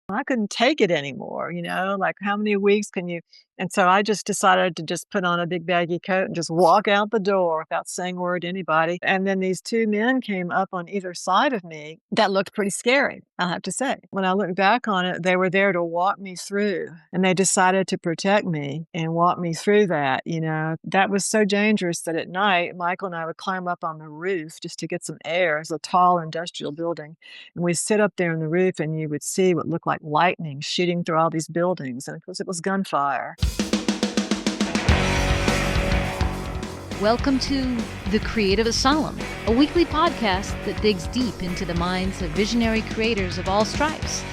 I couldn't take it anymore, like how many weeks can you? And so I just decided to just put on a big baggy coat and just walk out the door without saying a word to anybody. And then these two men came up on either side of me that looked pretty scary, I'll have to say. When I look back on it, they were there to walk me through, and they decided to protect me and walk me through that. That was so dangerous that at night, Michael and I would climb up on the roof just to get some air. It's a tall industrial building. And we'd sit up there on the roof and you would see what looked like lightning shooting through all these buildings. And of course, it was gunfire. Welcome to The Creative Asylum, a weekly podcast that digs deep into the minds of visionary creators of all stripes.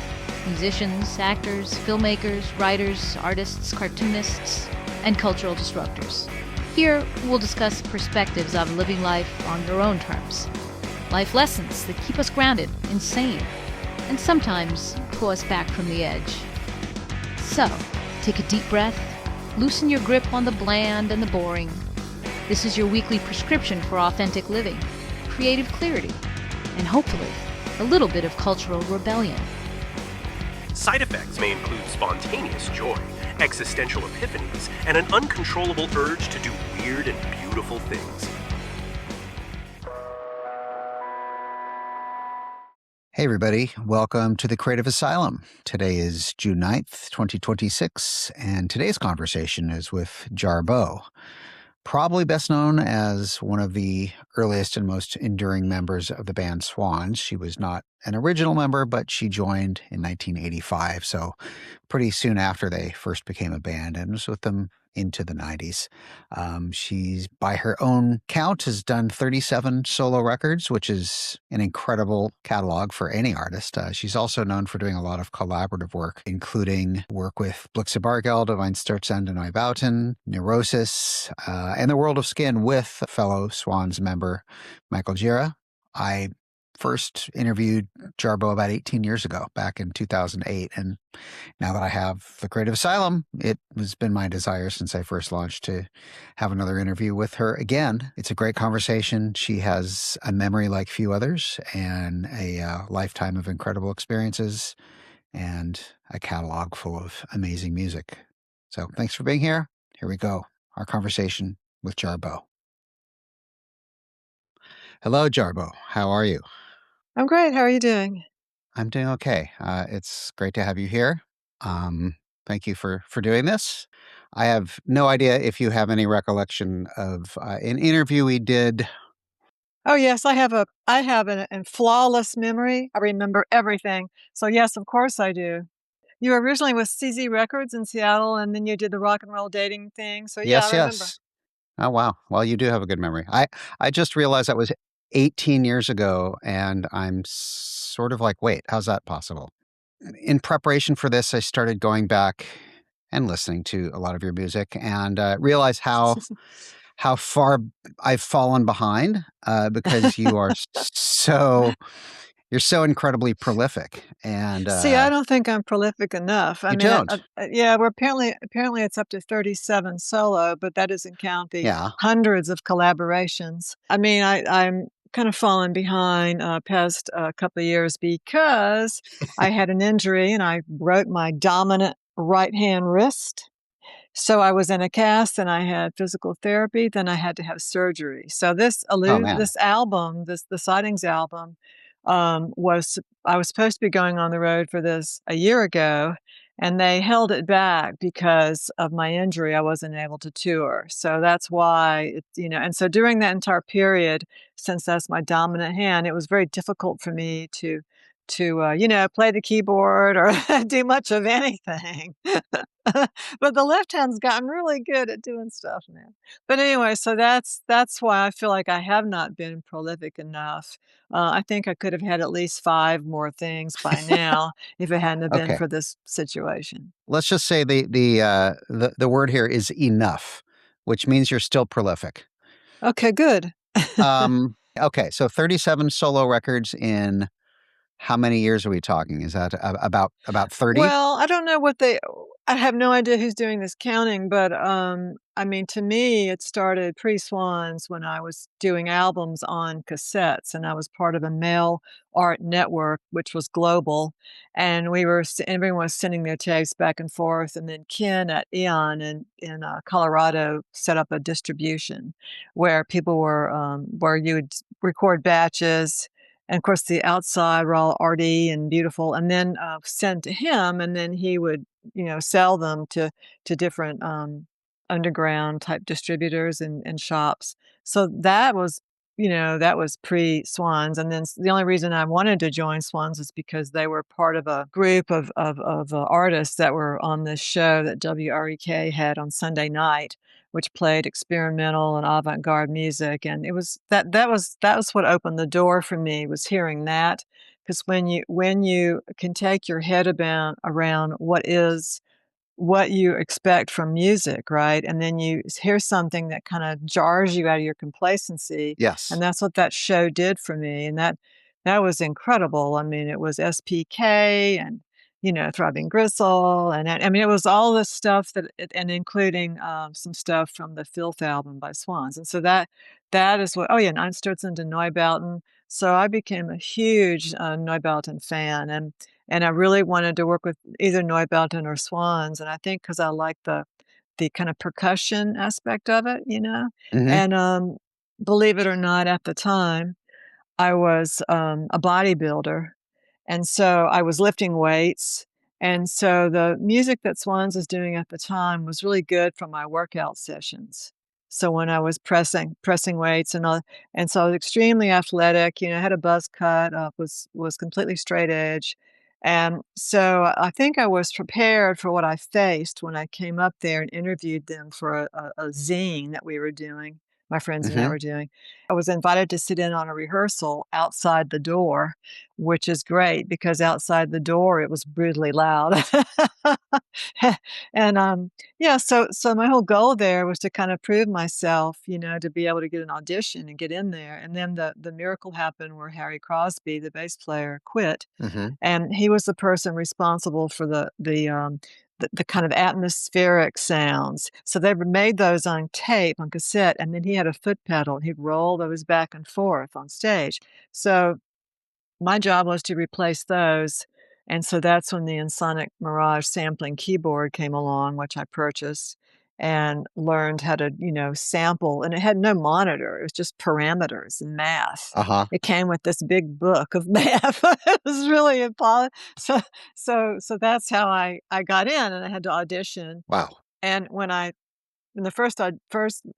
Musicians, actors, filmmakers, writers, artists, cartoonists, and cultural disruptors. Here, we'll discuss perspectives of living life on your own terms. Life lessons that keep us grounded, insane, and sometimes pull us back from the edge. So, take a deep breath, loosen your grip on the bland and the boring. This is your weekly prescription for authentic living, creative clarity, and hopefully, a little bit of cultural rebellion. Side effects may include spontaneous joy, existential epiphanies, and an uncontrollable urge to do weird and beautiful things. Hey everybody, welcome to the Creative Asylum. Today is June 9th, 2026, and today's conversation is with Jarboe, probably best known as one of the earliest and most enduring members of the band Swans. She was not an original member, but she joined in 1985, so pretty soon after they first became a band, and was with them into the 90s. She's, by her own count, has done 37 solo records, which is an incredible catalog for any artist. She's also known for doing a lot of collaborative work, including work with Bargeld of Einstürzende Neubauten, Neurosis, and The World of Skin with fellow Swans member Michael Gira. I first interviewed Jarboe about 18 years ago, back in 2008. And now that I have the Creative Asylum, it has been my desire since I first launched to have another interview with her again. It's a great conversation. She has a memory like few others and a lifetime of incredible experiences and a catalog full of amazing music. So thanks for being here. Here we go. Our conversation with Jarboe. Hello, Jarboe. How are you? I'm great. How are you doing? I'm doing okay. It's great to have you here. Thank you for doing this. I have no idea if you have any recollection of an interview we did. Oh yes, I have an flawless memory. I remember everything. So yes, of course I do. You were originally with CZ Records in Seattle, and then you did the rock and roll dating thing. So yeah, I Yes, remember. yes. Oh, wow. Well, you do have a good memory. I just realized that was 18 years ago, and I'm sort of like, wait, how's that possible? In preparation for this, I started going back and listening to a lot of your music and realized how far I've fallen behind because you're so incredibly prolific. And See, I don't think I'm prolific enough. I you mean, don't. yeah, we're apparently it's up to 37 solo, but that doesn't count the Yeah. hundreds of collaborations. I mean, I'm kind of fallen behind past a couple of years because I had an injury and I broke my dominant right hand wrist. So I was in a cast and I had physical therapy, then I had to have surgery. So Oh, man. this album, the Sightings album, was I was supposed to be going on the road for this a year ago, and they held it back because of my injury. I wasn't able to tour. So that's why and so during that entire period, since that's my dominant hand, it was very difficult for me to play the keyboard or do much of anything. But the left hand's gotten really good at doing stuff now. But anyway, so that's why I feel like I have not been prolific enough. I think I could have had at least 5 more things by now if it hadn't have been Okay. for this situation. Let's just say the word here is enough, which means you're still prolific. Okay, good. Okay, so 37 solo records in how many years are we talking? Is that about 30? Well, I don't know I have no idea who's doing this counting, but, I mean, to me, it started pre-Swans when I was doing albums on cassettes, and I was part of a mail art network, which was global, and we were s everyone was sending their tapes back and forth, and then Ken at Eon in Colorado set up a distribution where people were, where you would record batches, and of course, the outside were all arty and beautiful, and then, sent to him, and then he would sell them to different, underground type distributors and shops. So that was pre-Swans, and then the only reason I wanted to join Swans is because they were part of a group of artists that were on this show that WREK had on Sunday night, which played experimental and avant-garde music, and it was that was what opened the door for me, was hearing that. 'Cause when you can take your head around what you expect from music, right? And then you hear something that kinda jars you out of your complacency, Yes. and that's what that show did for me, and that was incredible. I mean, it was SPK and, Throbbing Gristle, and I mean, it was all this stuff and including, some stuff from the Filth album by Swans, and so that is what oh, yeah, and Einstürzen to Neubauten. So I became a huge, Neubauten fan, and I really wanted to work with either Neubauten or Swans, and I think because I like the kind of percussion aspect of it, Mhm. and, believe it or not, at the time, I was, a bodybuilder, and so I was lifting weights, and so the music that Swans was doing at the time was really good for my workout sessions. So when I was pressing weights and so I was extremely athletic, I had a buzz cut, was completely straight edge, and so I think I was prepared for what I faced when I came up there and interviewed them for a zine that we were doing, my friends and I Mhm. were doing. I was invited to sit in on a rehearsal outside the door, which is great because outside the door, it was brutally loud. And, yeah, so my whole goal there was to kind of prove myself, to be able to get an audition and get in there, and then the miracle happened where Harry Crosby, the bass player, quit, Mhm. and he was the person responsible for the kind of atmospheric sounds. So they made those on tape, on cassette, and then he had a foot pedal, and he'd roll those back and forth on stage. So my job was to replace those, and so that's when the Ensoniq Mirage sampling keyboard came along, which I purchased and learned how to, sample, and it had no monitor, it was just parameters and math. Uh-huh. It came with this big book of math. It was really so so that's how I got in, and I had to audition, Wow. and in the first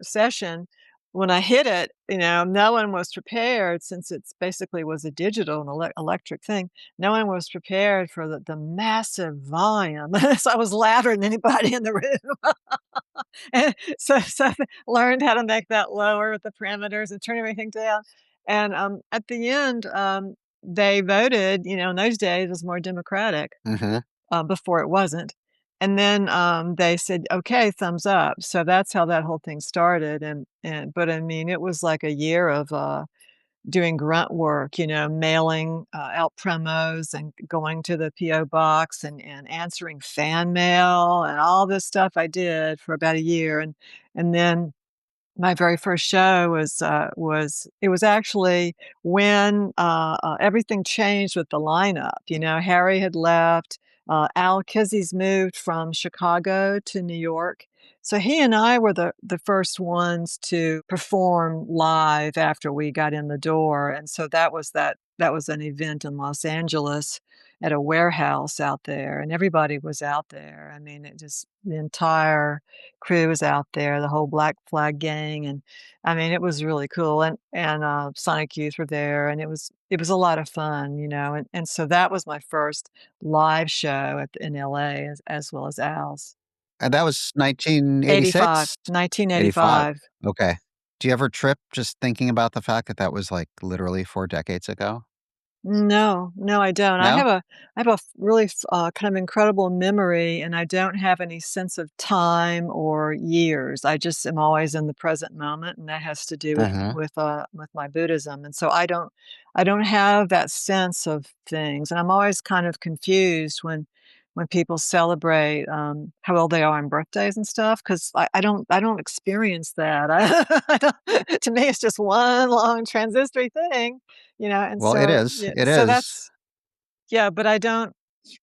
session, when I hit it, no one was prepared since it's basically was a digital and electric thing. No one was prepared for the massive volume. So I was louder than anybody in the room. And so I learned how to make that lower with the parameters and turn everything down. And, at the end, they voted, in those days, it was more democratic, Mhm. before it wasn't. And then, they said, "Okay, thumbs up." So that's how that whole thing started, and but, I mean, it was like a year of, doing grunt work, mailing, out promos and going to the PO box and answering fan mail and all this stuff I did for about a year, and then my very first show was it was actually when, everything changed with the lineup, Harry had left, Al Kizzy's moved from Chicago to New York, so he and I were the first ones to perform live after we got in the door, and so that was an event in Los Angeles at a warehouse out there, and everybody was out there. I mean, it just the entire crew was out there, the whole Black Flag gang, and I mean, it was really cool, and Sonic Youth were there, and it was a lot of fun, and so that was my first live show in LA as well as Al's. And that was 85, 1986? 85. 1985. Okay. Do you ever trip just thinking about the fact that that was, like, literally 4 decades ago? No, no, I don't. No? I have a really kind of incredible memory, and I don't have any sense of time or years. I just am always in the present moment, and that has to do Mhm. with my Buddhism. And so I don't have that sense of things, and I'm always kind of confused when people celebrate how old they are on birthdays and stuff, because I don't experience that. I don't, to me, it's just one long transitory thing, and Well, it so is. yeah, It so is. that's yeah, but I don't,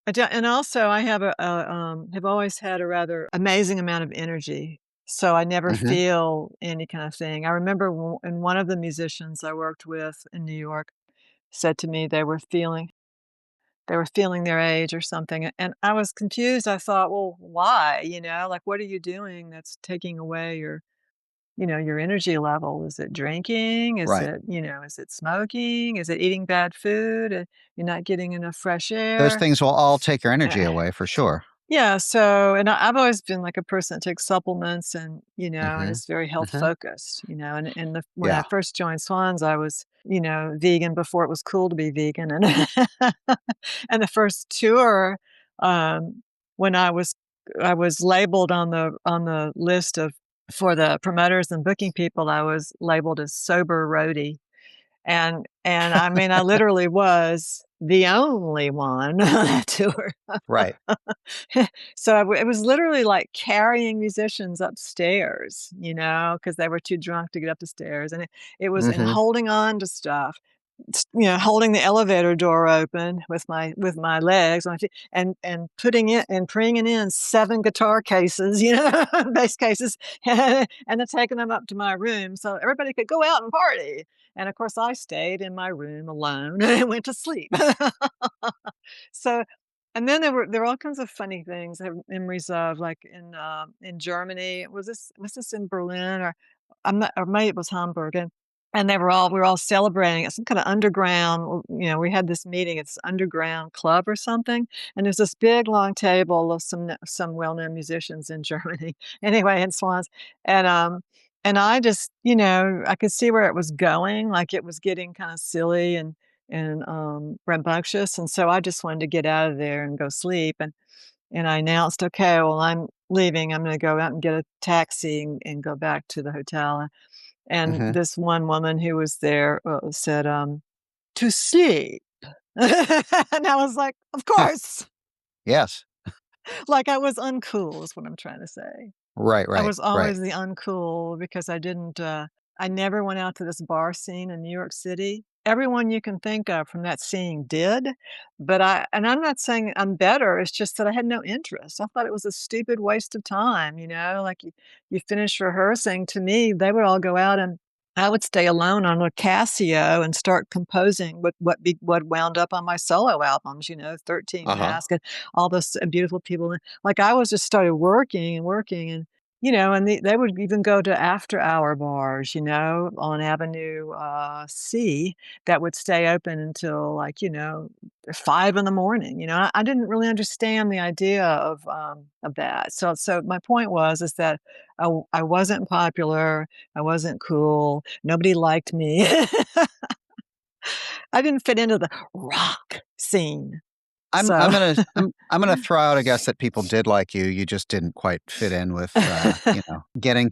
and also I have have always had a rather amazing amount of energy, so I never Hmm. feel any kind of thing. I remember and one of the musicians I worked with in New York said to me they were feeling their age or something, and I was confused. I thought, "Well, why?" Like, "What are you doing that's taking away your energy level? Is it drinking? Right. Is it smoking? Is it eating bad food? You're not getting enough fresh Those air?" things will all take your energy Eh, away for sure. yeah, so and I've always been like a person that takes supplements and Hmm. is very health Hmm. focused, when I Yeah. first joined Swans, I was, vegan before it was cool to be vegan, and and the first tour, when I was labeled on the list of for the promoters and booking people, I was labeled as sober roadie, and I mean, I literally was the only one on that tour. Right. So it was literally like carrying musicians upstairs, because they were too drunk to get up the stairs, and it was and Hmm. holding on to stuff, holding the elevator door open with my legs, my feet, and putting it and bringing in 7 guitar cases, bass cases, and then taking them up to my room so everybody could go out and party. And of course, I stayed in my room alone and went to sleep. So, and then there were all kinds of funny things, I have memories of, like in Germany. Was this in Berlin, I'm not, or maybe it was Hamburg, and we were all celebrating at some kind of underground. We had this meeting. It's underground club or something, and there's this big long table of some well-known musicians in Germany. Anyway, in Swans, and I just, I could see where it was going, like it was getting kind of silly and rambunctious, and so I just wanted to get out of there and go sleep, and I announced, "Okay, well, I'm leaving. I'm gonna go out and get a taxi and go back to the hotel." And Hmm. this one woman who was there, said, "To sleep." And I was like, "Of course." Yes. Like I was uncool is what I'm trying to say. Right. I Right. was Right. always the uncool because I never went out to this bar scene in New York City. Everyone you can think of from that scene did, but I'm not saying I'm better, it's just that I had no interest. I thought it was a stupid waste of time, like you finish rehearsing, to me, they would all go out and I would stay alone on a Casio and start composing what wound up on my solo albums, 13 Uh huh. Mask and all those beautiful people. Like I was just started working and working and they would even go to after-hour bars, on Avenue, C that would stay open until, like, 5 in the morning, I didn't really understand the idea of that. So my point is that I wasn't popular, I wasn't cool, nobody liked me. I didn't fit into the rock scene. I'm So gonna I'm gonna throw out a guess that people did like you. You just didn't quite fit in with getting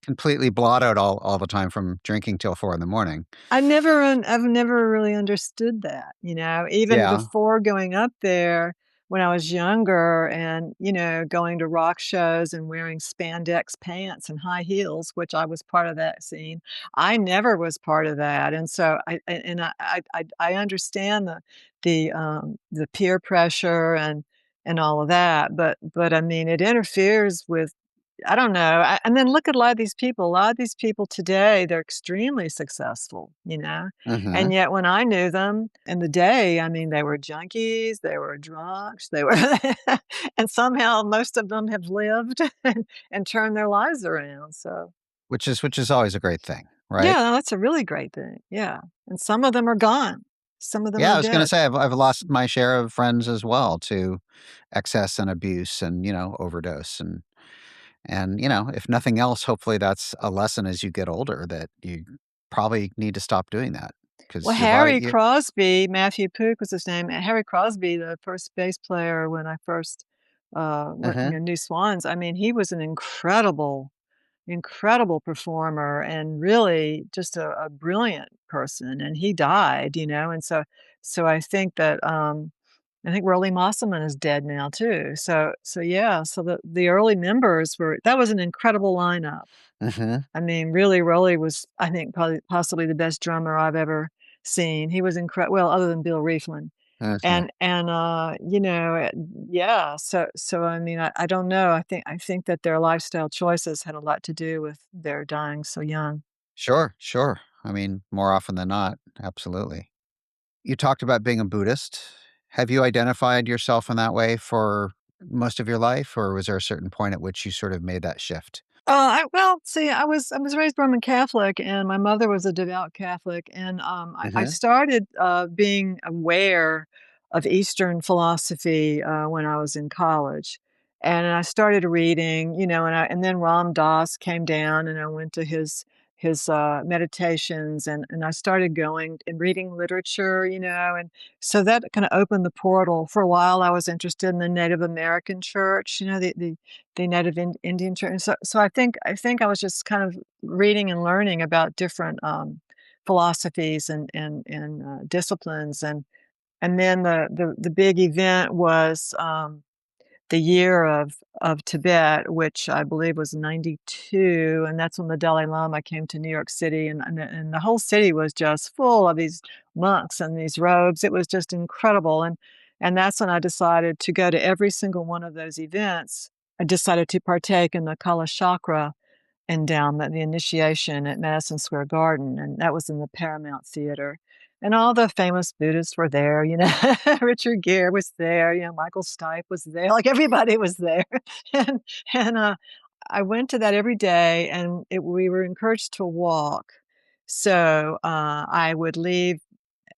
completely blottoed all the time from drinking till 4 in the morning. I've never really understood that, even Yeah. before going up there when I was younger and, going to rock shows and wearing spandex pants and high heels, which I was part of that scene. I never was part of that. And so I understand the peer pressure and all of that, but I mean, it interferes with I don't know, and then look at a lot of these people today, they're extremely successful, and Mhm. yet when I knew them in the day, I mean, they were junkies, they were drunks, they were and somehow most of them have lived and turned their lives around, so Which is always a great thing, right? yeah, that's a really great thing, yeah, and some of them are gone. Some of them Yeah, are I was gonna dead. say I've lost my share of friends as well to excess and abuse and, overdose and if nothing else, hopefully that's a lesson as you get older that you probably need to stop doing that Well, because your body Harry Crosby, Matthew Pook was his name, Harry Crosby, the first bass player when I first, Mhm. knew Swans, I mean, he was an incredible performer and really just a brilliant person, and he died, and so I think that, I think Rolly Mosselman is dead now too. So yeah, so the early members were that was an incredible lineup. Mhm. I mean, really, Rolly was, I think, probably possibly the best drummer I've ever seen. He was well, other than Bill Rieflin. Okay. You know, yeah, I mean, I don't know. I think that their lifestyle choices had a lot to do with their dying so young. Sure, sure. I mean, more often than not, absolutely. You talked about being a Buddhist. Have you identified yourself in that way for most of your life, or was there a certain point at which you sort of made that shift? See, I was raised Roman Catholic, and my mother was a devout Catholic, and I Mhm. started being aware of Eastern philosophy when I was in college, and I started reading, you know, and then Ram Dass came down, and I went to his meditations, and I started going and reading literature, you know, and so that kind of opened the portal. For a while, I was interested in the Native American church, you know, the Native Indian church. So I think I was just kind of reading and learning about different philosophies and disciplines, and then the big event was the year of Tibet, which I believe was '92, and that's when the Dalai Lama came to New York City, and the whole city was just full of these monks in these robes. It was just incredible, and that's when I decided to go to every single one of those events. I decided to partake in the Kalachakra endowment, the initiation at Madison Square Garden, and that was in the Paramount Theater. And all the famous Buddhists were there, you know, Richard Gere was there, you know, Michael Stipe was there, like everybody was there. And and I went to that every day and we were encouraged to walk. So I would leave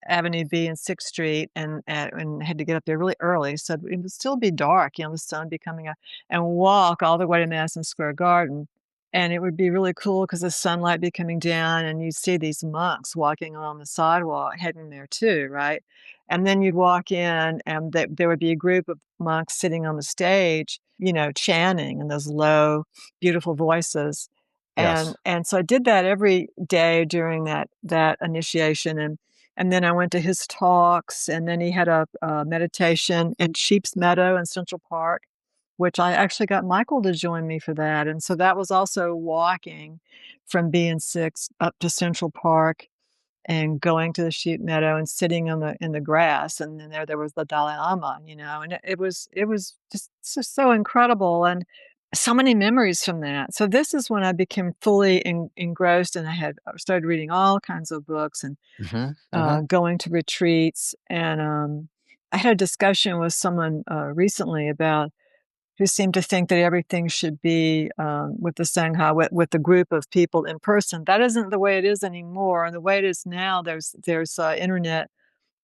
Avenue B and 6th Street and had to get up there really early, so it would still be dark, you know, the sun would be coming up, and walk all the way to Madison Square Garden, and it would be really cool because the sunlight be coming down, and you'd see these monks walking along the sidewalk heading there too, right? And then you'd walk in, and there would be a group of monks sitting on the stage, you know, chanting in those low, beautiful voices, Yes. and so I did that every day during that initiation, and then I went to his talks, and then he had a meditation in Sheep's Meadow in Central Park, which I actually got Michael to join me for that, and so that was also walking from B and 6 up to Central Park and going to the sheep meadow and sitting in the grass, and then there was the Dalai Lama, you know, and it was just so incredible, and so many memories from that. So this is when I became fully engrossed, and I started reading all kinds of books and Mhm. Mhm. going to retreats, and I had a discussion with someone recently about who seemed to think that everything should be with the Sangha, with the group of people in person. That isn't the way it is anymore. And the way it is now, there's internet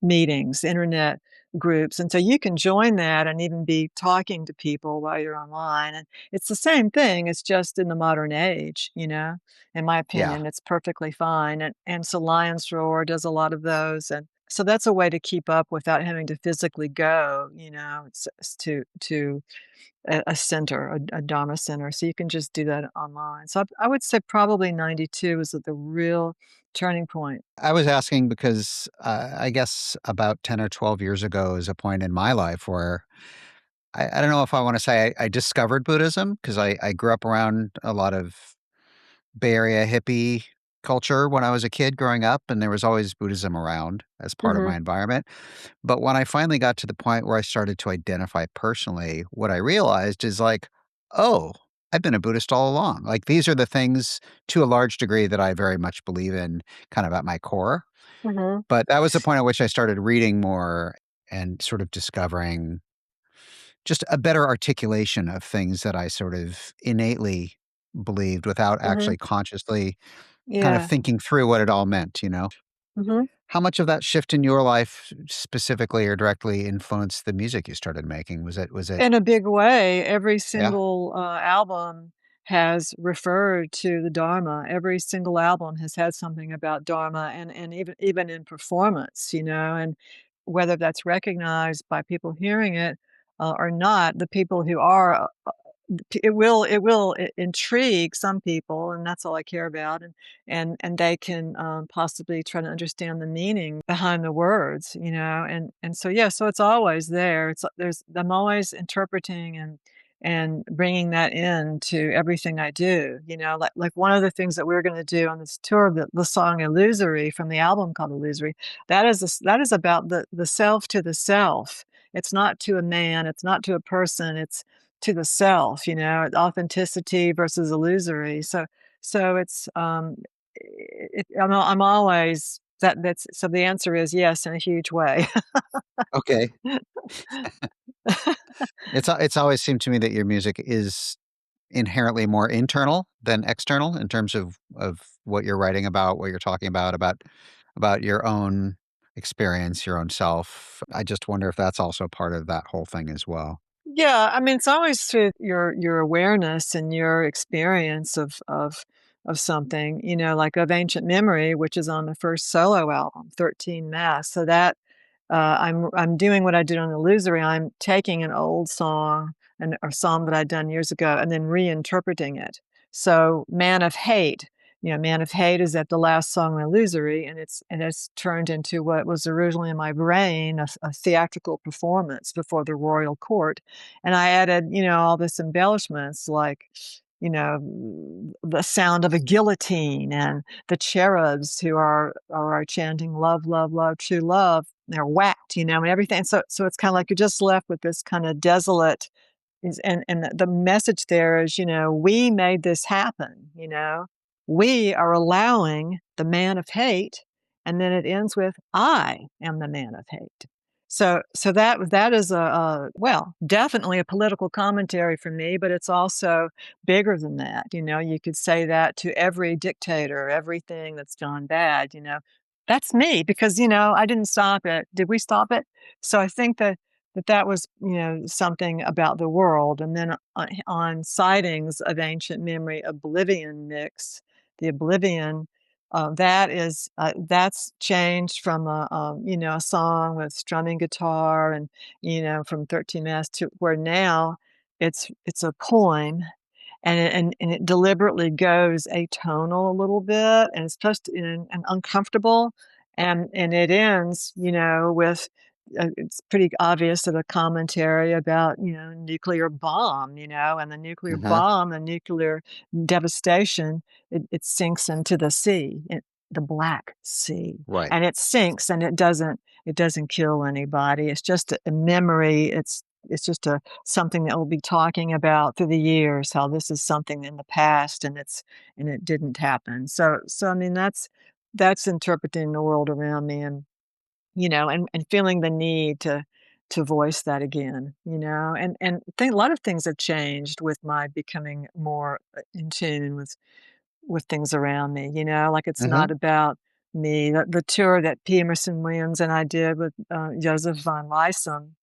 meetings, internet groups, and so you can join that and even be talking to people while you're online. And it's the same thing. It's just in the modern age, you know. In my Yeah. opinion, it's perfectly fine. And so Lions Roar does a lot of those, and so that's a way to keep up without having to physically go. You know, it's to a center, a Dharma center, so you can just do that online. So I would say probably '92 was the real turning point. I was asking because, I guess about 10 or 12 years ago is a point in my life where I don't know if I wanna say I discovered Buddhism because I grew up around a lot of Bay Area hippie culture when I was a kid growing up, and there was always Buddhism around as part of my Mhm, environment. But when I finally got to the point where I started to identify personally, what I realized is like, "Oh, I've been a Buddhist all along." Like, these are the things to a large degree that I very much believe in kind of at my core. mhm, But that was the point at which I started reading more and sort of discovering just a better articulation of things that I sort of innately believed without mhm. actually consciously kind of Yeah. thinking through what it all meant, you know? Mhm. How much of that shift in your life specifically or directly influenced the music you started making? Was it In a big way, every yeah? single, album has referred to the Dharma. Every single album has had something about Dharma and even in performance, you know, and whether that's recognized by people hearing it, or not, the people who are, intrigue some people, and that's all I care about, and they can, possibly try to understand the meaning behind the words, and so, yeah, so it's always there. I'm always interpreting and bringing that into everything I do, like one of the things that we're gonna do on this tour, the song "Illusory" from the album called "Illusory," that is about the self to the self. It's not to a man, it's not to a person, it's to the self, authenticity versus illusory. So it's, I'm always that's so the answer is yes, in a huge way. Okay. It's always seemed to me that your music is inherently more internal than external in terms of what you're writing about, what you're talking about your own experience, your own self. I just wonder if that's also part of that whole thing as well. Yeah, I mean, it's always through your awareness and your experience of something, like of Ancient Memory, which is on the first solo album, 13 Masks. So that I'm doing what I did on Illusory. I'm taking an old song and a song that I'd done years ago and then reinterpreting it. So Man of Hate is at the last song on Illusory, and it's turned into what was originally in my brain, a theatrical performance before the royal court. And I added, all this embellishments like, the sound of a guillotine and the cherubs who are chanting love, love, love, true love. They're whacked, and everything. So it's kind of like you're just left with this kind of desolate and the message there is, we made this happen, we are allowing the man of hate, and then it ends with I am the man of hate. So that is well, definitely a political commentary for me, but it's also bigger than that. You could say that to every dictator, everything that's gone bad. That's me because I didn't stop it. Did we stop it? So I think that was, something about the world. And then on Sightings of Ancient Memory Oblivion mix, the Oblivion, that's changed from a song with strumming guitar and, from 13 Mass to where now it's a poem and it deliberately goes atonal a little bit, and it's supposed to and uncomfortable, and it ends, with it's pretty obvious that a commentary about, nuclear bomb, and the nuclear Uh-huh. bomb, the nuclear devastation, it sinks into the sea, the Black Sea, Right. and it sinks, and it doesn't kill anybody. It's just a memory. It's just a something that we'll be talking about through the years, how this is something in the past and it didn't happen. So I mean that's interpreting the world around me and feeling the need to voice that again, and think a lot of things have changed with my becoming more in tune with things around me, like it's Mhm. not about me. The tour that P. Emerson Williams and I did with Joseph von Lysum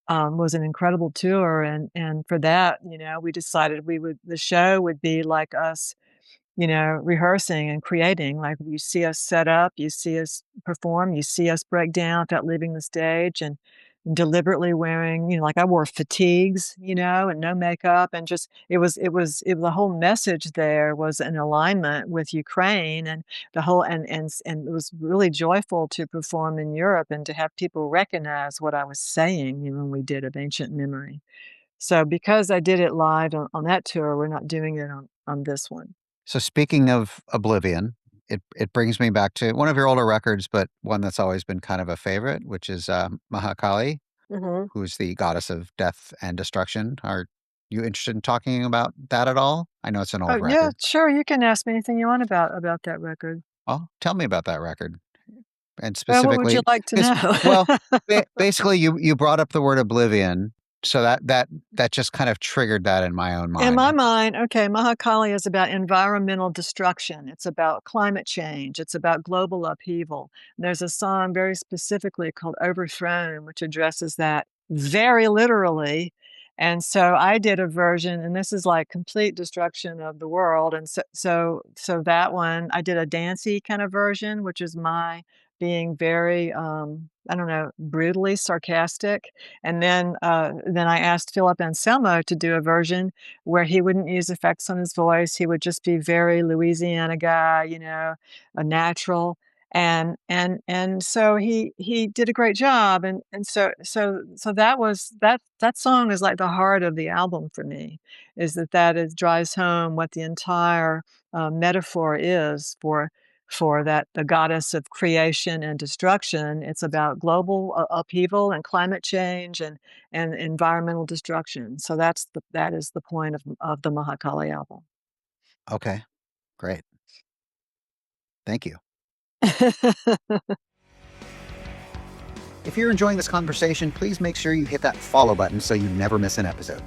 was an incredible tour, and for that, we decided the show would be like us, rehearsing and creating. Like you see us set up, you see us perform, you see us break down without leaving the stage, and deliberately wearing, like I wore fatigues, and no makeup, and just the whole message there was in alignment with Ukraine and the whole and it was really joyful to perform in Europe and to have people recognize what I was saying, when we did of Ancient Memory. So because I did it live on that tour, we're not doing it on this one. So speaking of Oblivion, it brings me back to one of your older records, but one that's always been kind of a favorite, which is Mahakali, Mhm. who's the goddess of death and destruction. Are you interested in talking about that at all? I know it's an Oh, old yeah, record. sure, you can ask me anything you want about that record. Well, tell me about that record, and Well, what would you specifically, like to because know? well, basically, you brought up the word oblivion, so that just kind of triggered that in my own In my mind. mind, okay, Mahakali is about environmental destruction. It's about climate change. It's about global upheaval. There's a song very specifically called Overthrown, which addresses that very literally. And so I did a version, and this is like complete destruction of the world. And so that one, I did a dancey kind of version, which is my being very I don't know, brutally sarcastic. And then I asked Philip Anselmo to do a version where he wouldn't use effects on his voice. He would just be very Louisiana guy, a natural. And so he did a great job. And so that song is like the heart of the album for me, is that it drives home what the entire metaphor is for that the goddess of creation and destruction. It's about global upheaval and climate change and environmental destruction. So that is the point of the Mahakali album. Okay, great. Thank you. If you're enjoying this conversation, please make sure you hit that follow button so you never miss an episode.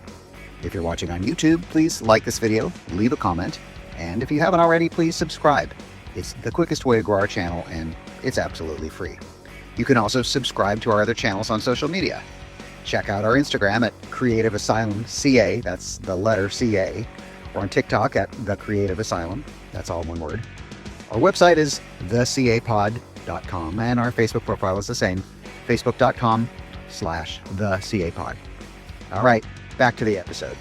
If you're watching on YouTube, please like this video, leave a comment, and if you haven't already, please subscribe. It's the quickest way to grow our channel, and it's absolutely free. You can also subscribe to our other channels on social media. Check out our Instagram at Creative Asylum CA, that's the letter CA, or on TikTok at The Creative Asylum, that's all one word. Our website is thecapod.com, and our Facebook profile is the same, facebook.com/thecapod. All right, back to the episode.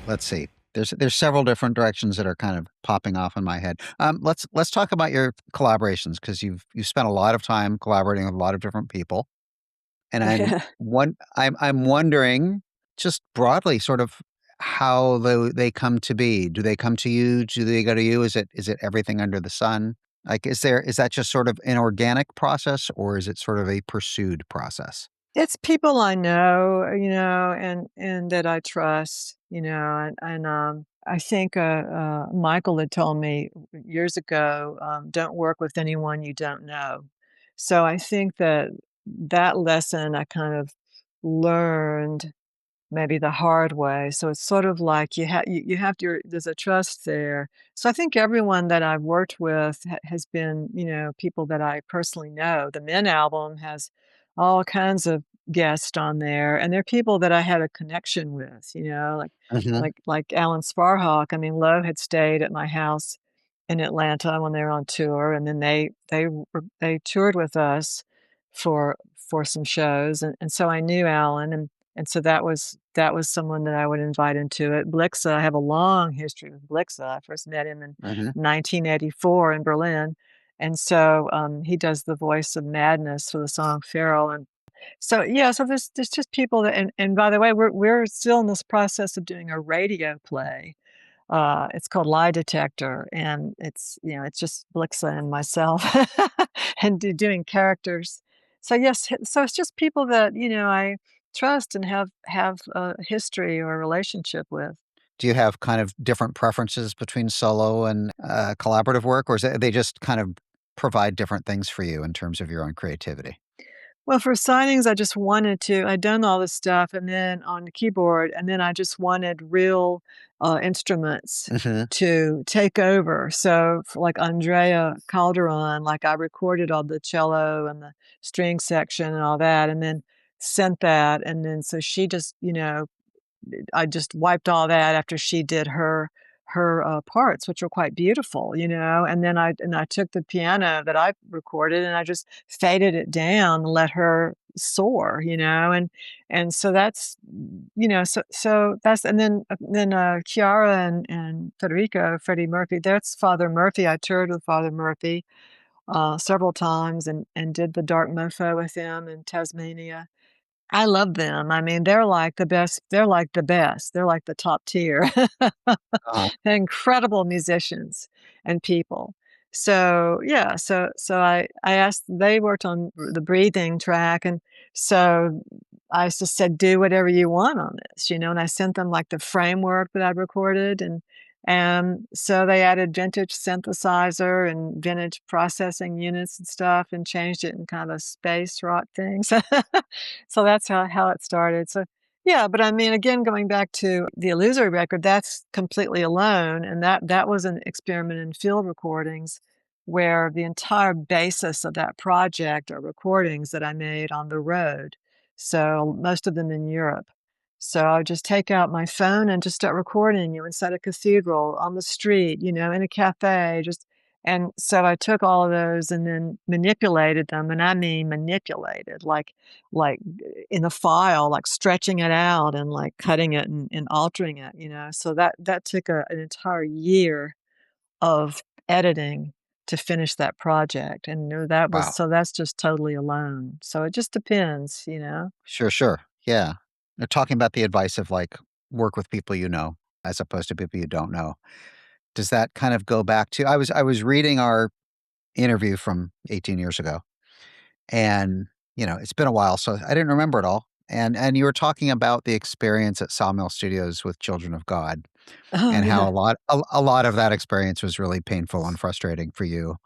Let's see. There's several different directions that are kind of popping off in my head. Let's talk about your collaborations, because you've spent a lot of time collaborating with a lot of different people, and I'm wondering just broadly, sort of how they come to be. Do they come to you? Do they go to you? Is it everything under the sun? Like, is that just sort of an organic process, or is it sort of a pursued process? It's people I know, and that I trust, and I think Michael had told me years ago, don't work with anyone you don't know. So I think that lesson I kind of learned maybe the hard way. So it's sort of like you have to there's a trust there. So I think everyone that I've worked with has been, people that I personally know. The Men album has all kinds of guests on there, and they're people that I had a connection with, like Hmm. like Alan Sparhawk. I mean, Lowe had stayed at my house in Atlanta when they were on tour, and then they toured with us for some shows, and so I knew Alan, and so that was someone that I would invite into it. Blixa, I have a long history with Blixa. I first met him in Hmm. 1984 in Berlin, and so he does the voice of Madness for the song Feral, and so yeah, so there's just people that, and by the way, we're still in this process of doing a radio play. It's called Lie Detector, and it's just Blixa and myself and doing characters. So yes, so it's just people that I trust and have a history or a relationship with. Do you have kind of different preferences between solo and collaborative work, or they just kind of provide different things for you in terms of your own creativity? Well, for signings, I just wanted to. I'd done all this stuff, and then on the keyboard, and then I just wanted real instruments Hmm. to take over. So, for like Andrea Calderon, like I recorded all the cello and the string section and all that, and then sent that, and then so she just, I just wiped all that after she did her parts, which were quite beautiful, and then I took the piano that I recorded and I just faded it down and let her soar, and so that's, so that's, and then Chiara and Freddie Murphy, that's Father Murphy. I toured with Father Murphy several times and did the Dark Mofo with him in Tasmania. I love them. I mean, they're like the best. They're like the best. They're like the top tier. Uh-huh. They're incredible musicians and people. So, yeah, so I asked, they worked on the breathing track, and so I just said, "Do whatever you want on this," and I sent them, like, the framework that I'd recorded, and so they added vintage synthesizer and vintage processing units and stuff and changed it in kind of a space rock thing. So that's how it started. So, yeah, but I mean, again, going back to the Illusory record, that's completely alone, and that was an experiment in field recordings where the entire basis of that project are recordings that I made on the road, so most of them in Europe. So I would just take out my phone and just start recording, inside a cathedral, on the street, in a cafe, just And so I took all of those and then manipulated them, and I mean manipulated, like in a file, like stretching it out and like cutting it and altering it, you know. So that took an entire year of editing to finish that project, and that was Wow. so that's just totally alone. So it just depends, you know. Sure, sure. Yeah. They're talking about the advice of like work with people you know as opposed to people you don't know. Does that kind of go back to I was reading our interview from 18 years ago, and it's been a while, so I didn't remember it all. And you were talking about the experience at Sawmill Studios with Children of God Oh and how yeah. a lot of that experience was really painful and frustrating for you.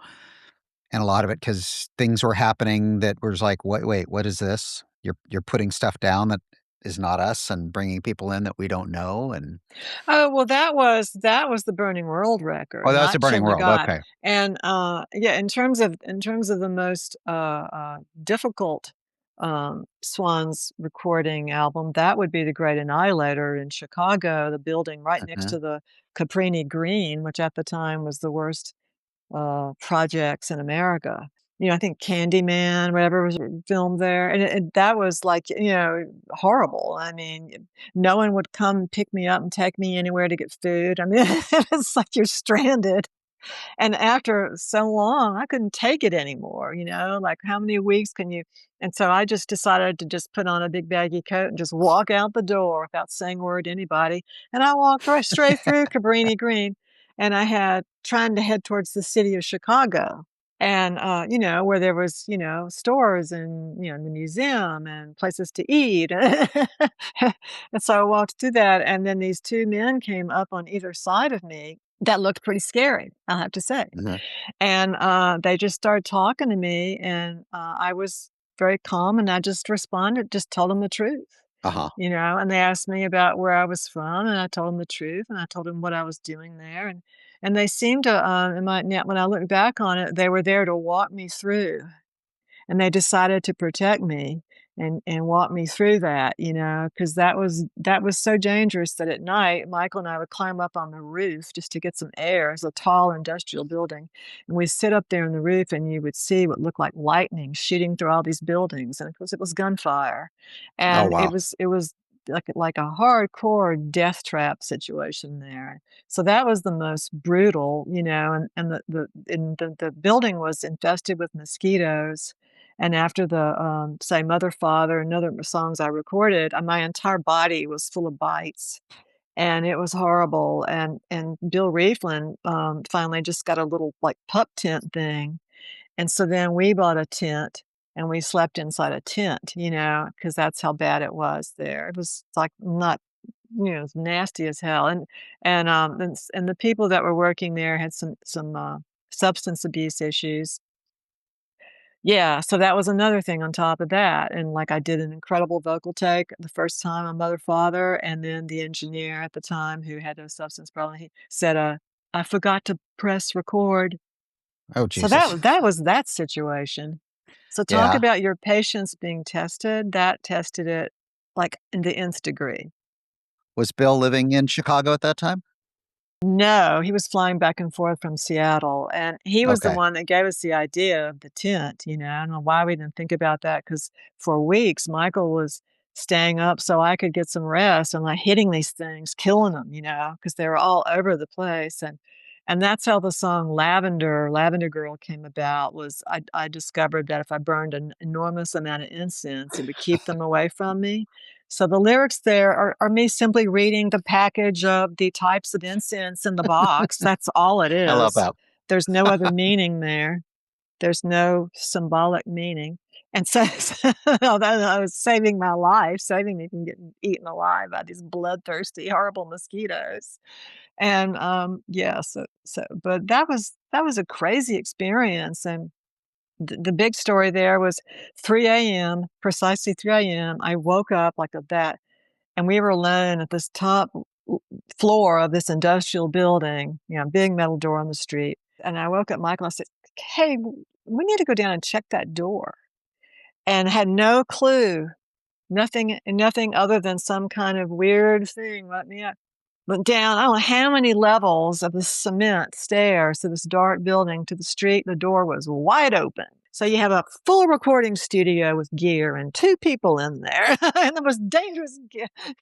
And a lot of it because things were happening that was like, wait, what is this? You're putting stuff down that is not us and bringing people in that we don't know. And Oh, well, that was the Burning World record, oh, that was the not Burning Children of World. God. Okay. And, yeah, in terms of the most, difficult, Swans recording album, that would be The Great Annihilator in Chicago, the building right next Uh-huh. to the Cabrini Green, which at the time was the worst projects in America. You know, I think Candyman, whatever was filmed there, and that was like, horrible. I mean, no one would come pick me up and take me anywhere to get food. I mean, it's like you're stranded. And after so long, I couldn't take it anymore, like how many weeks can you and so I just decided to just put on a big baggy coat and just walk out the door without saying a word to anybody. And I walked right straight through Cabrini Green, and I had trying to head towards the city of Chicago. And where there was, stores and the museum and places to eat. And so I walked through that, and then these two men came up on either side of me that looked pretty scary, I'll have to say. Uh-huh. And, they just started talking to me, and, I was very calm, and I just responded, just told them the truth, Uh-huh. and they asked me about where I was from, and I told them the truth, and I told them what I was doing there, and they seemed to, in my now when I look back on it, they were there to walk me through, and they decided to protect me and walk me through that, because that was so dangerous that at night, Michael and I would climb up on the roof just to get some air. It's a tall industrial building, and we'd sit up there on the roof, and you would see what looked like lightning shooting through all these buildings, and of course, it was gunfire, Oh, and it wow. was it was like a hardcore death trap situation there. So that was the most brutal, and the building was infested with mosquitoes, and after the, say, Mother, Father, and other songs I recorded, my entire body was full of bites, and it was horrible, and Bill Rieflin, finally just got a little, like, pup tent thing, and so then we bought a tent, and we slept inside a tent, because that's how bad it was there. It was, like, not it was nasty as hell, and the people that were working there had some substance abuse issues. Yeah, so that was another thing on top of that, and, like, I did an incredible vocal take the first time on Mother, Father, and then the engineer at the time who had a substance problem, he said, "I forgot to press record." Oh, So Jesus. that was that situation. So talk Yeah. about your patience being tested, that tested it, like, in the nth degree. Was Bill living in Chicago at that time? No, he was flying back and forth from Seattle, and he was the Okay. one that gave us the idea of the tent, I don't know why we didn't think about that. Because for weeks, Michael was staying up so I could get some rest and, like, hitting these things, killing them, because they were all over the place, and that's how the song Lavender Girl came about. Was I discovered that if I burned an enormous amount of incense, it would keep them away from me. So the lyrics there are me simply reading the package of the types of incense in the box. That's all it I love is. that. There's no other meaning there. There's no symbolic meaning. And so, although I was saving my life, saving me from getting eaten alive by these bloodthirsty, horrible mosquitoes. And yeah, but that was a crazy experience. And the big story there was 3 a.m., precisely 3 a.m. I woke up like that, and we were alone at this top floor of this industrial building, big metal door on the street. And I woke up Michael. I said, "Hey, we need to go down and check that door." And had no clue, nothing other than some kind of weird thing let me up. went down, I don't know how many levels of the cement stairs to this dark building to the street. The door was wide open. So you have a full recording studio with gear and 2 people in there, and the most dangerous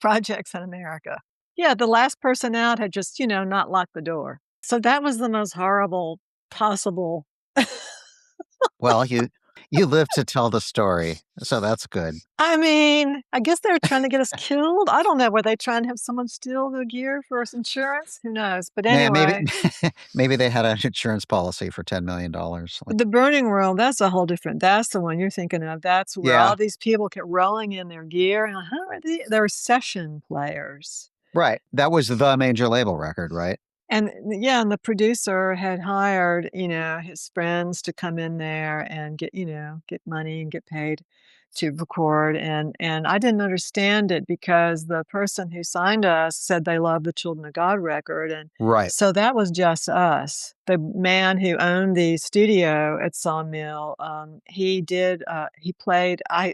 projects in America. Yeah, the last person out had just, not locked the door. So that was the most horrible possible. Well, you live to tell the story, so that's good. I mean, I guess they were trying to get us killed. I don't know. Were they trying to have someone steal the gear for us insurance? Who knows? But Maybe anyway, maybe they had an insurance policy for $10 million. Like, the burning world, that's a whole different, that's the one you're thinking of. That's where yeah, all these people kept rolling in their gear. And how are they were session players. right. That was the major label record, right? And yeah, and the producer had hired, his friends to come in there and get money and get paid to record. And I didn't understand it because the person who signed us said they loved the Children of God record. And Right. so that was just us. The man who owned the studio at Sawmill, I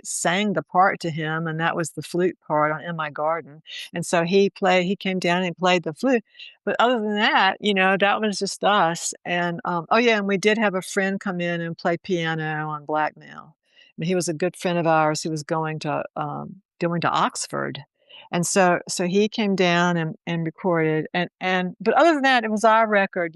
sang the part to him, and that was the flute part on In My Garden. And so he came down and played the flute. But other than that, that was just us. And, oh yeah, and we did have a friend come in and play piano on Blackmail. I mean, he was a good friend of ours who was going to Oxford. And so he came down and recorded. But other than that, it was our record,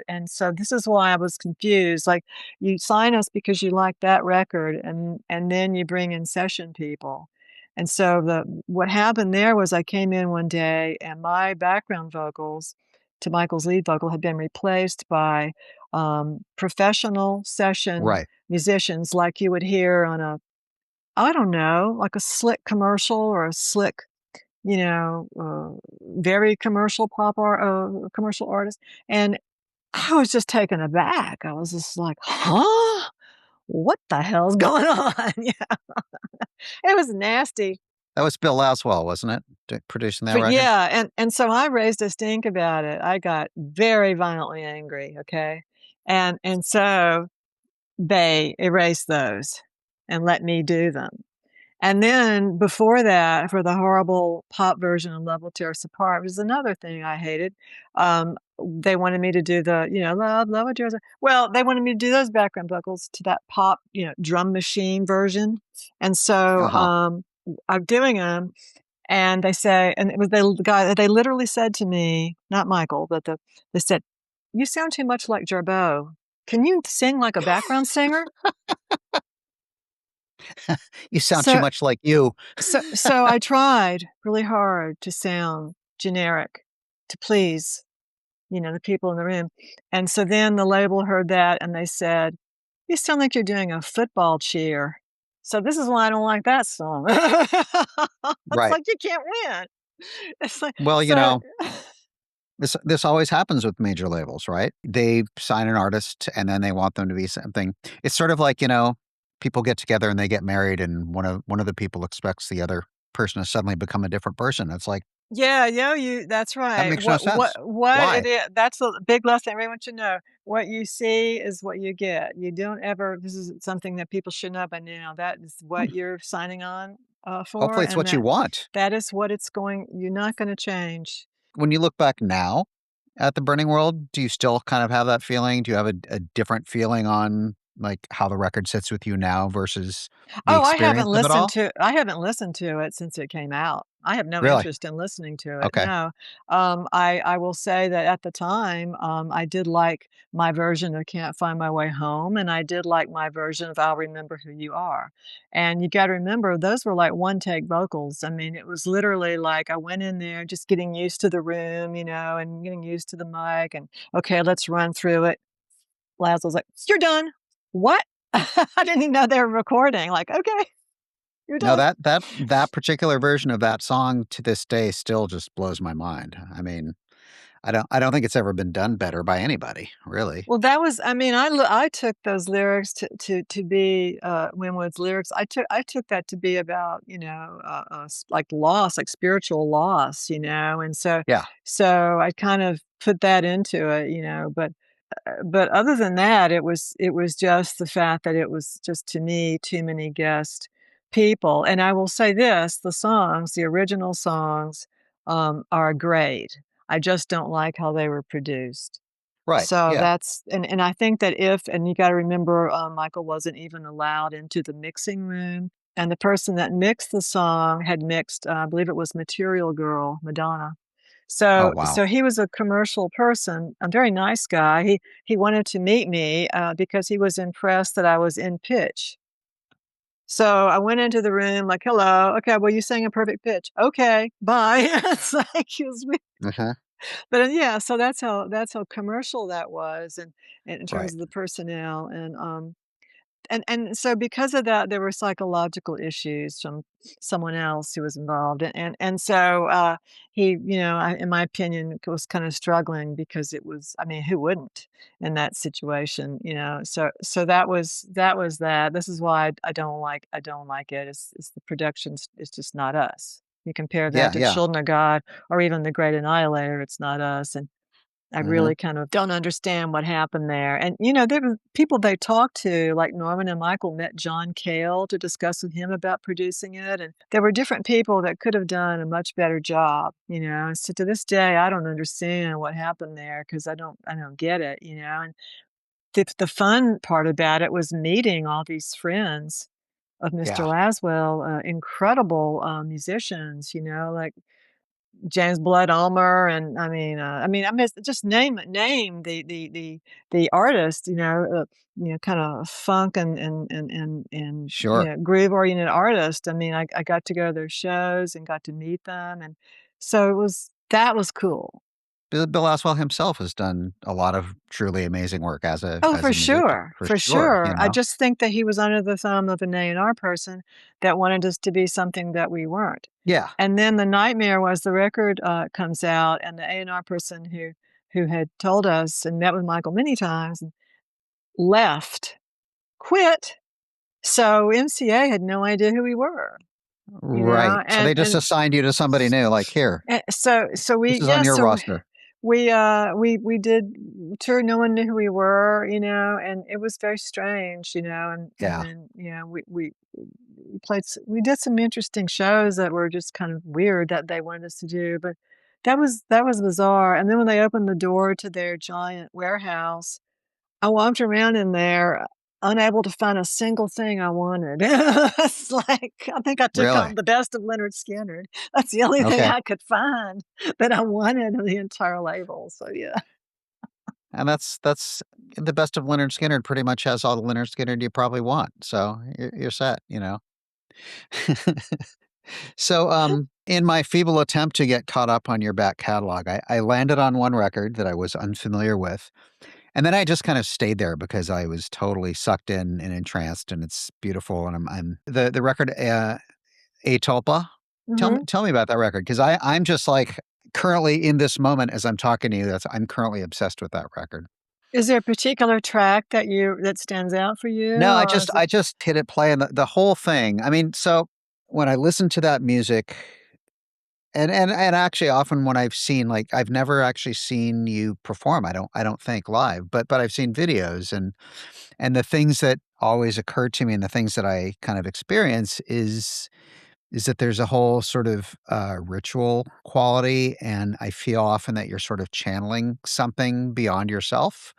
and so this is why I was confused. Like, you sign us because you like that record, and then you bring in session people. And so what happened there was I came in one day and my background vocals to Michael's lead vocal had been replaced by professional session Right. musicians like you would hear on I don't know, like a slick commercial or a slick, very commercial commercial artist. And I was just taken aback. I was just like, huh? What the hell's going on? Yeah, it was nasty. That was Bill Laswell, wasn't it? Producing that But record? yeah, and so I raised a stink about it. I got very violently angry, okay? And so they erased those and let me do them. And then before that, for the horrible pop version of Love Will Tear Us Apart was another thing I hated. They wanted me to do the, Love Will Tear Us Apart. Well, they wanted me to do those background vocals to that pop, drum machine version. And so Uh-huh. I'm doing them. And they say, and it was the guy that they literally said to me, not Michael, but they said, "You sound too much like Jarboe. Can you sing like a background singer?" You sound too So, much like you. so I tried really hard to sound generic, to please, the people in the room. And so then the label heard that and they said, "You sound like you're doing a football cheer." So this is why I don't like that song. It's Right. like you can't win. It's like Well, so. this always happens with major labels, right? They sign an artist and then they want them to be something. It's sort of like, people get together and they get married and one of the people expects the other person to suddenly become a different person. It's like, Yeah, that's that right. makes no sense. What it Why? is, that's a big lesson everyone should know. What you see is what you get. You don't ever This is something that people should know by now. That is Hmm. what you're signing on for, Hopefully it's and what you want. that is what you're not gonna change. When you look back now at the Burning World, do you still kind of have that feeling? Do you have a different feeling on like how the record sits with you now versus the Oh, experience of it all? I haven't listened to it since it came out. I have no Really? interest in listening to it, Okay. no. I will say that at the time, I did like my version of Can't Find My Way Home, and I did like my version of I'll Remember Who You Are. And you gotta remember, those were like one-take vocals. I mean, it was literally like I went in there just getting used to the room, and getting used to the mic and, "Okay, let's run through it." Laz was like, "You're done." "What?" I didn't even know they were recording, like, "Okay, you're No, done." that particular version of that song to this day still just blows my mind. I mean, I don't think it's ever been done better by anybody, really. Well, that was I mean, I took those lyrics to be, Winwood's lyrics, I took that to be about, like loss, like spiritual loss, and Yeah. so I kind of put that into it, but other than that, it was just the fact that it was just, to me, too many guest people. And I will say this, the original songs, are great. I just don't like how they were produced. Right. So Yeah. that's and I think that if and you gotta remember, Michael wasn't even allowed into the mixing room, and the person that mixed the song had mixed, I believe it was Material Girl, Madonna. Oh, So wow. he was a commercial person, a very nice guy. He wanted to meet me, because he was impressed that I was in pitch. So I went into the room like, "Hello, okay, well, you sang a perfect pitch. Okay, bye." It's like, he was Uh-huh. but, yeah, so that's how commercial that was and in terms Right. of the personnel, and so because of that, there were psychological issues from someone else who was involved, and so, in my opinion, was kinda struggling because it was I mean, who wouldn't in that situation, you know? So that was that. This is why I don't like it. It's the productions it's just not us. You compare that Yeah. to Yeah. Children of God or even The Great Annihilator, it's not us, and I Hmm. really kind of don't understand what happened there, and, there were people they talked to, like Norman and Michael met John Cale to discuss with him about producing it, and there were different people that could have done a much better job, so to this day, I don't understand what happened there because I don't get it, and the fun part about it was meeting all these friends of Mr. Yeah. Laswell, incredible, musicians, like James Blood Ulmer, and I mean, just name the artist, kinda funk and Sure. groove-oriented artist. I mean, I got to go to their shows and got to meet them, and so that was cool. Bill Laswell himself has done a lot of truly amazing work Oh, as for a musician, sure, for for sure, you sure. I know? just think that he was under the thumb of an A&R person that wanted us to be something that we weren't. Yeah. And then the nightmare was the record, comes out, and the A&R person who had told us and met with Michael many times left, quit. So MCA had no idea who we were, Right. So they just and assigned you to somebody new, like, "Here, so this we is on yeah, your so roster." we did tour, no one knew who we were, and it was very strange, and Yeah. then, we did some interesting shows that were just kind of weird that they wanted us to do, but that was bizarre, and then when they opened the door to their giant warehouse, I walked around in there unable to find a single thing I wanted. It's like, I think I took Really? home the best of Leonard Skinner. That's the only thing Okay. I could find that I wanted on the entire label, so yeah. And that's the best of Leonard Skinner pretty much has all the Leonard Skinner you probably want, so you're set, you know? So, in my feeble attempt to get caught up on your back catalog, I landed on one record that I was unfamiliar with, and then I just kind of stayed there because I was totally sucked in and entranced, and it's beautiful, and I'm the record, Atulpa. Mhm. Tell me about that record because I'm just, like, currently in this moment as I'm talking to you, I'm currently obsessed with that record. Is there a particular track that stands out for you, No, or is it I just hit it play and the whole thing. I mean, so when I listen to that music and actually often when I've seen like I've never actually seen you perform, I don't think live, but I've seen videos and the things that always occur to me and the things that I kind of experience is that there's a whole sort of ritual quality, and I feel often that you're sort of channeling something beyond yourself.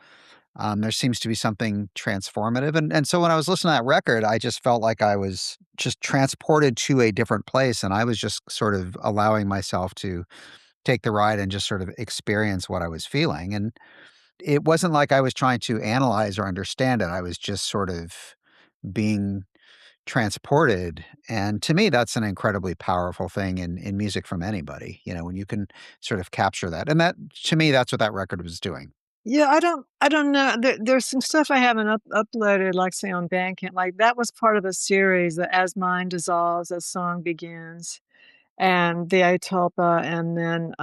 There seems to be something transformative, and so when I was listening to that record, I just felt like I was just transported to a different place, and I was just sort of allowing myself to take the ride and just sort of experience what I was feeling. And it wasn't like I was trying to analyze or understand it. I was just sort of being transported. And to me, that's an incredibly powerful thing in music from anybody, you know, when you can sort of capture that. And that to me, that's what that record was doing. Yeah, I don't know. There's some stuff I haven't uploaded, like, say, on Bandcamp, like, that was part of a series that As Mind Dissolves, a Song Begins, and the Atulpa, and then,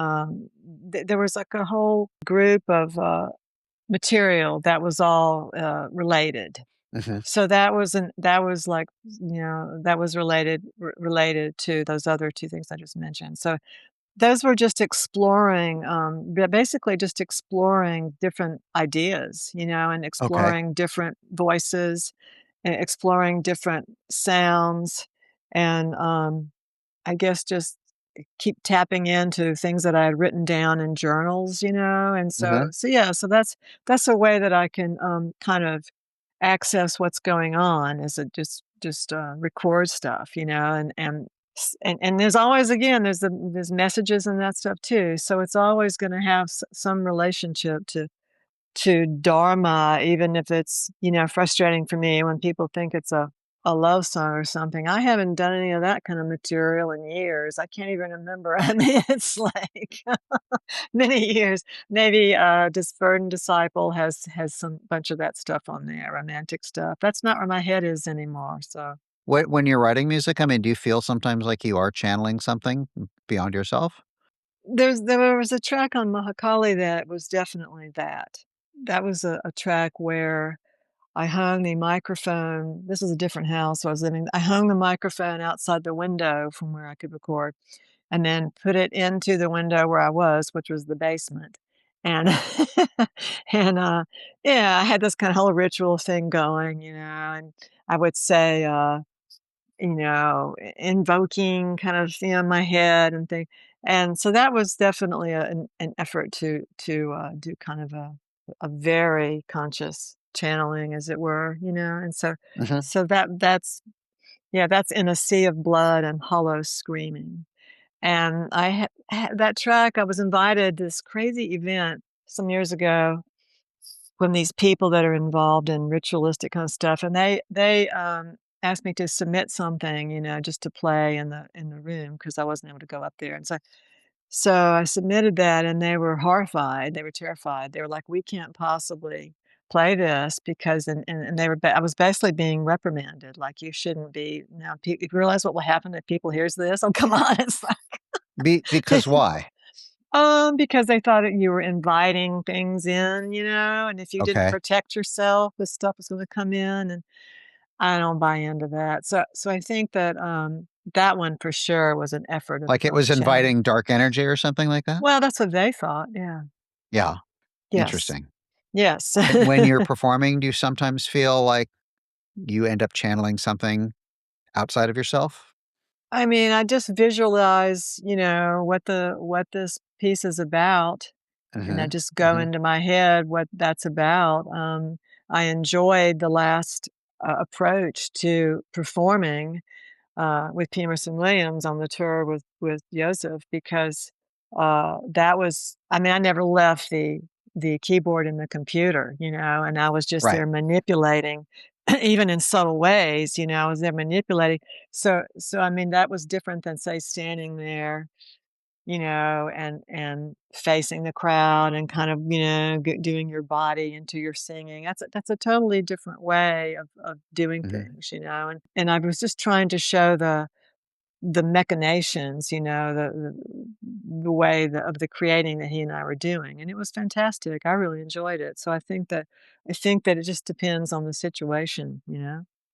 there was, like, a whole group of, material that was all, related. Mhm. So that was, like, that was related to those other 2 things I just mentioned. So those were just exploring, basically just exploring different ideas, and Okay. exploring different voices, and exploring different sounds, and, I guess just keep tapping into things that I had written down in journals, and Uh-huh. so that's a way that I can, kind of access what's going on is it just record stuff, and there's always again, there's messages and that stuff too, so it's always gonna have some relationship to dharma, even if it's, frustrating for me when people think it's a love song or something. I haven't done any of that kind of material in years. I can't even remember. I mean, it's like many years. Maybe Burden Disciple has some bunch of that stuff on there, romantic stuff. That's not where my head is anymore. So When you're writing music, I mean, do you feel sometimes like you are channeling something beyond yourself? there was a track on Mahakali that was definitely that. That was a track where I hung the microphone. This was a different house I was living. I hung the microphone outside the window from where I could record, and then put it into the window where I was, which was the basement. And and yeah, I had this kind of whole ritual thing going, and I would say, invoking kind of, in my head and thing. And so that was definitely an effort to do kind of a very conscious channeling, as it were, and Mhm. so that's yeah, that's in a sea of blood and hollow screaming. And I had that track. I was invited to this crazy event some years ago from these people that are involved in ritualistic kind of stuff, and they asked me to submit something, just to play in the room because I wasn't able to go up there, and so I submitted that, and they were horrified, they were terrified, they were like, "We can't possibly play this because" and they were I was basically being reprimanded, like, "You shouldn't be now, you realize what will happen if people hears this? Oh, come on." It's Because like why? because they thought that you were inviting things in, and if you didn't Okay. protect yourself, this stuff was gonna come in, and I don't buy into that. So I think that, that one for sure was an effort of Like it was channeling. inviting dark energy or something like that? Well, that's what they thought, yeah. Yeah, Yes. interesting. Yes. And when you're performing, do you sometimes feel like you end up channeling something outside of yourself? I mean, I just visualize, what this piece is about, and I Mhm. just go Mhm. into my head what that's about. I enjoyed the last, approach to performing with P. Emerson Williams on the tour with Joseph because that was I mean, I never left the keyboard and the computer, and I was just Right. there manipulating, even in subtle ways, I was there manipulating. So I mean, that was different than say standing there, and facing the crowd and kind of, doing your body into your singing. That's a totally different way of doing Mhm. things, and I was just trying to show the machinations, the way of the creating that he and I were doing, and it was fantastic. I really enjoyed it. So I think that it just depends on the situation,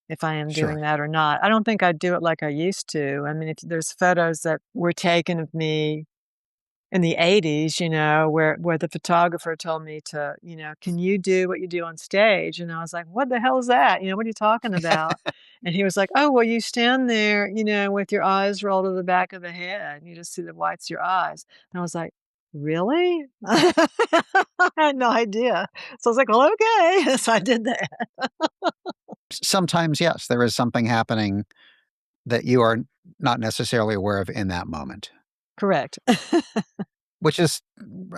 if I am Sure. doing that or not. I don't think I'd do it like I used to. I mean, if there's photos that were taken of me in the '80s, where the photographer told me to, "Can you do what you do on stage?" And I was like, "What the hell is that? What are you talking about?" And he was like, "Oh, well, you stand there, with your eyes rolled to the back of the head, and you just see the whites of your eyes." And I was like, "Really?" I had no idea. So I was like, "Well, okay." So I did that. Sometimes, yes, there is something happening that you are not necessarily aware of in that moment, Correct. which is,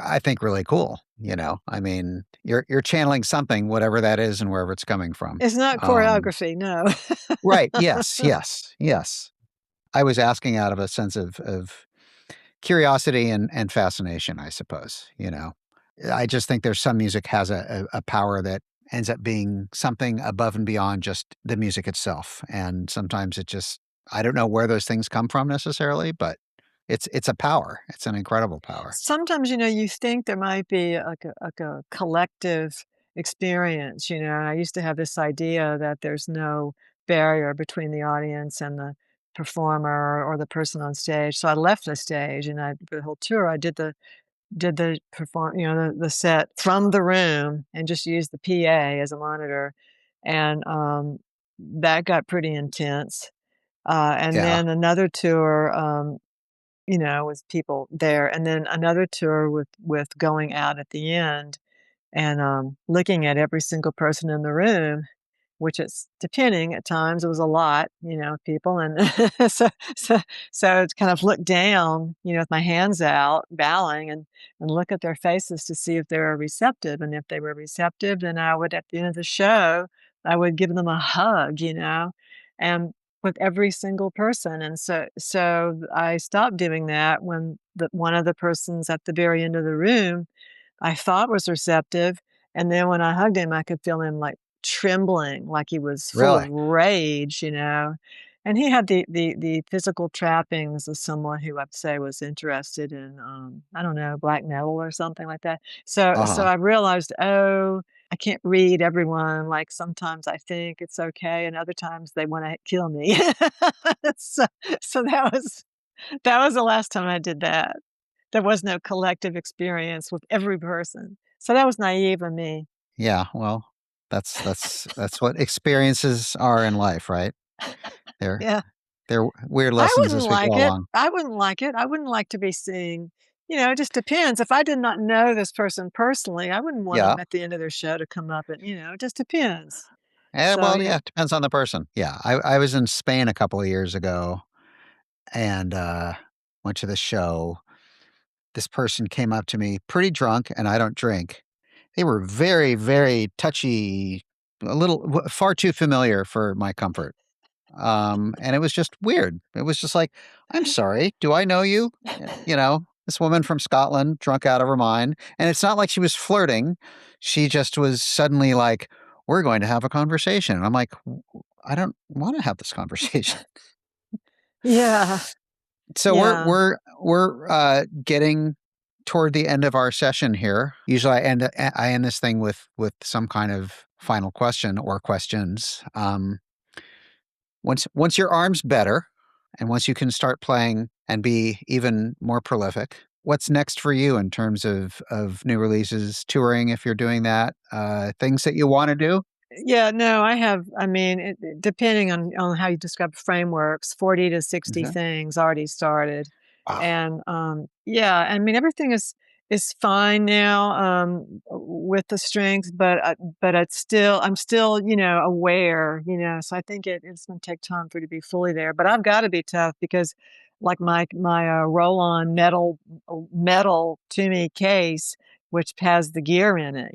I think, really cool, I mean, you're channeling something, whatever that is and wherever it's coming from. It's not Um choreography, no. Right, yes, yes, yes. I was asking out of a sense of curiosity and fascination, I suppose, I just think there's some music has a power that ends up being something above and beyond just the music itself, and sometimes it just I don't know where those things come from necessarily, but it's a power. It's an incredible power. Sometimes, you think there might be like a collective experience, I used to have this idea that there's no barrier between the audience and the performer or the person on stage. So I left the stage and for the whole tour, I did the perform the set from the room and just used the PA as a monitor. And that got pretty intense. And Yeah. then another tour, with people there, and then another tour with going out at the end and, looking at every single person in the room, which is depending, at times it was a lot, people, and so so so to kind of look down, with my hands out, bowing, and look at their faces to see if they were receptive, and if they were receptive, then I would, at the end of the show, I would give them a hug, and with every single person, and so I stopped doing that when the one of the persons at the very end of the room I thought was receptive, and then when I hugged him, I could feel him, like, trembling, like he was full of Really? rage, and he had the physical trappings of someone who I'd say was interested in, I don't know, black metal or something like that. So Uh-huh. I realized, "Oh, I can't read everyone, like, sometimes I think it's okay, and other times they wanna kill me." So so that was the last time I did that. There was no collective experience with every person. So that was naive of me. Yeah, well, that's what experiences are in life, right? They're Yeah. they're weird I lessons wouldn't as we like go it. along. I wouldn't like it. I wouldn't like to be seeing it just depends. If I did not know this person personally, I wouldn't want Yeah. them at the end of their show to come up and, it just depends. So, Well, yeah, it depends on the person. Yeah, I was in Spain a couple of years ago and, went to the show. This person came up to me pretty drunk, and I don't drink. They were very, very touchy, a little far too familiar for my comfort. And it was just weird. It was just like, "I'm sorry, do I know you?" This woman from Scotland, drunk out of her mind, and it's not like she was flirting. She just was suddenly like, "We're going to have a conversation." And I'm like, I don't wanna have this conversation." yeah. So Yeah. we're getting toward the end of our session here. Usually I end this thing with some kind of final question or questions. Once your arm's better, and once you can start playing and be even more prolific, what's next for you in terms of new releases, touring if you're doing that, things that you wanna do? Yeah, no, I mean, depending on how you describe frameworks, 40 to 60 Mhm. things already started. Wow. And, yeah, I mean, everything is fine now, with the strength, but I'm still, aware, so I think it's gonna take time for it to be fully there, but I've gotta be tough because, like, my roll-on metal to me case, which has the gear in it,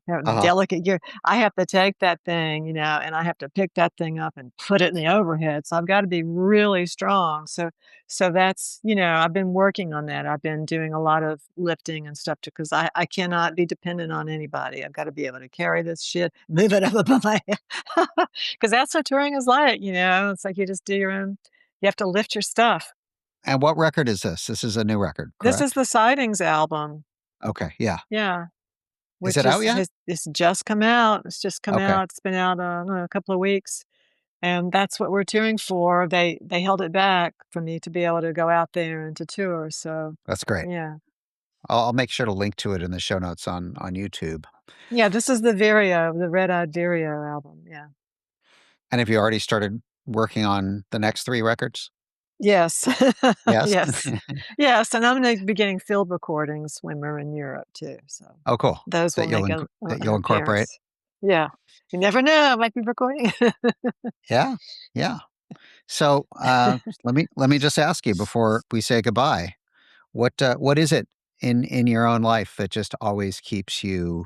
Uh-huh. delicate gear. I have to take that thing, and I have to pick that thing up and put it in the overhead, so I've gotta be really strong, so that's I've been working on that. I've been doing a lot of lifting and stuff too, 'cause I cannot be dependent on anybody. I've gotta be able to carry this shit, move it up above my head, 'cause that's what touring is like, it's like you just do your own you have to lift your stuff. And what record is this? This is a new record, This is correct? the Sightings album. Okay, yeah. Yeah. Is Which it out is yet? has it's just come out. It's just come Okay, out. It's been out, I don't know, a couple of weeks, and that's what we're touring for. They held it back for me to be able to go out there and to tour, so, that's great. yeah. I'll make sure to link to it in the show notes on YouTube. Yeah, this is the Red-Eyed Vireo album, yeah. And have you already started working on the next 3 records? Yes. Yes? Yes. Yes, and I'm gonna be getting field recordings when we're in Europe too, so Oh, cool. those will make That an you'll incorporate? appearance. Yeah. You never know, I might be recording. Yeah, yeah. So, let me just ask you before we say goodbye, what is it in your own life that just always keeps you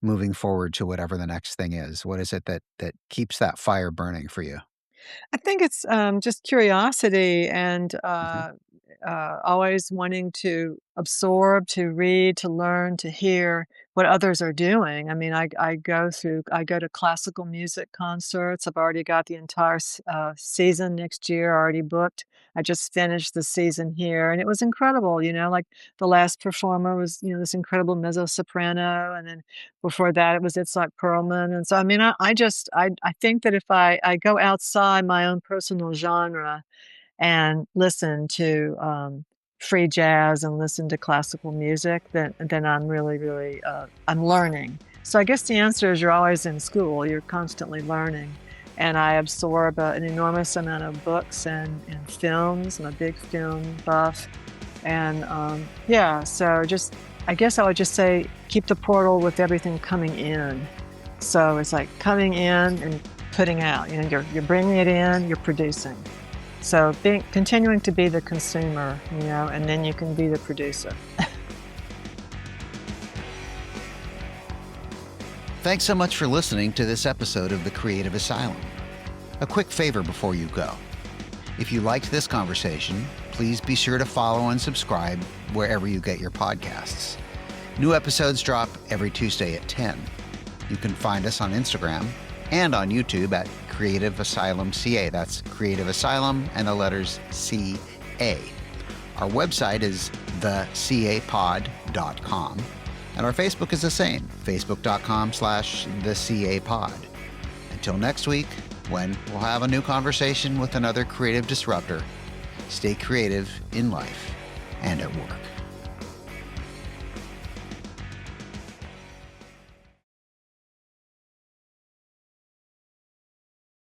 moving forward to whatever the next thing is? What is it that keeps that fire burning for you? I think it's, just curiosity and, Mhm. always wanting to absorb, to read, to learn, to hear what others are doing. I mean, I go to classical music concerts. I've already got the entire season next year already booked. I just finished the season here, and it was incredible, like, the last performer was, this incredible mezzo soprano, and then before that, it was Itzhak Perlman, and so, I mean, I think that if I go outside my own personal genre and listen to, free jazz and listen to classical music, then I'm really, really, I'm learning. So I guess the answer is you're always in school, you're constantly learning, and I absorb, an enormous amount of books and films. I'm a big film buff, And yeah, so just, I guess I would just say keep the portal with everything coming in. So it's like coming in and putting out. You know, you're bringing it in, you're producing. So continuing to be the consumer, you know, and then you can be the producer. Thanks so much for listening to this episode of The Creative Asylum. A quick favor before you go. If you liked this conversation, please be sure to follow and subscribe wherever you get your podcasts. New episodes drop every Tuesday at 10. You can find us on Instagram and on YouTube at Creative Asylum CA. That's Creative Asylum and the letters CA. Our website is thecapod.com. And our Facebook is the same, facebook.com/thecapod. Until next week, when we'll have a new conversation with another creative disruptor, stay creative in life and at work.